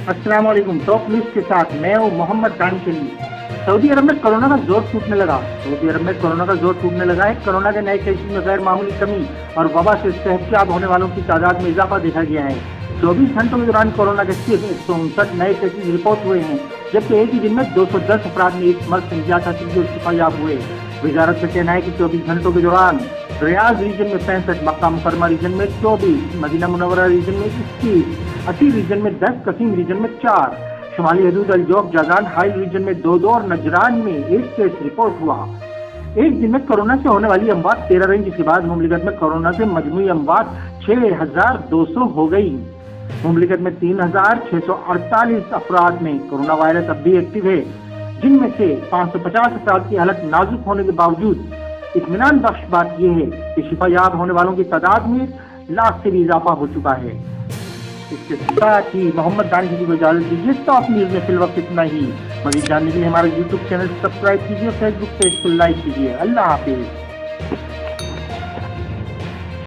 السلام علیکم. Top news کے ساتھ میں ہوں محمد دانشلی. سعودی عرب میں کورونا کا زور ٹوٹنے لگا. سعودی عرب میں کورونا کا زور ٹوٹنے لگا ہے. کورونا کے نئے کیسز میں غیر معمولی کمی اور وبا سے صحتیاب ہونے والوں کی تعداد میں اضافہ دیکھا گیا ہے. 24 گھنٹوں کے دوران کورونا کے صرف 159 نئے کیسز رپورٹ ہوئے ہیں، جبکہ ایک ہی دن میں 210 افراد نے اس مرض سے نجات حاصل کی اور شفا یاب ہوئے. وزارت کا کہنا ہے کہ 24 گھنٹوں کے دوران ریاض ریجن میں 65، مکہ مکرمہ ریجن میں 24، مدینہ منورہ ریجن میں 21، اسی ریجن میں 10، قسیم ریجن میں 4، شمالی حدود الجوف جازان حائل ریجن میں 2 اور نجران میں 1 کیس رپورٹ ہوا. ایک دن میں کورونا سے ہونے والی اموات 13 رہیں، جس کے بعد مملکت میں کورونا سے مجموعی اموات 6200 ہو گئی. مملکت میں 3648 افراد میں کورونا وائرس اب بھی ایکٹیو ہے، جن میں سے 550 افراد کی حالت نازک ہونے کے باوجود اطمینان بخش بات یہ ہے کہ شفا یاب ہونے والوں کی تعداد میں 1 لاکھ سے بھی اضافہ ہو چکا ہے. اس کے ساتھ ہی محمد دانشلی کو اجازت دیجیے. ٹاپ نیوز میں فی الوقت اتنا ہی. مزید جاننے کے لیے ہمارے یوٹیوب چینل سبسکرائب کیجیے اور فیس بک پیج کو لائک کیجیے. اللہ حافظ.